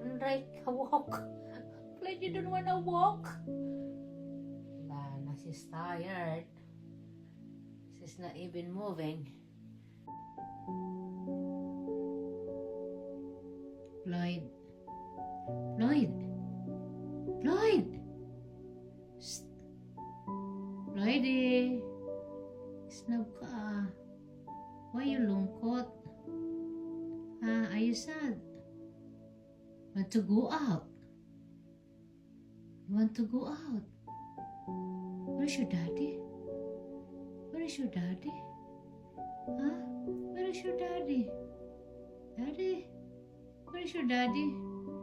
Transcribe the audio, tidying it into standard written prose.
Right, walk. Floyd, you don't wanna walk? Lana, she's tired. She's not even moving. Floyd. Floyd. Floyd. Shh. Floydie. Snub ka. Why you lungkot? Are you sad? Want to go out? You want to go out? Where's your daddy? Where is your daddy? Huh? Where is your daddy? Daddy? Where is your daddy?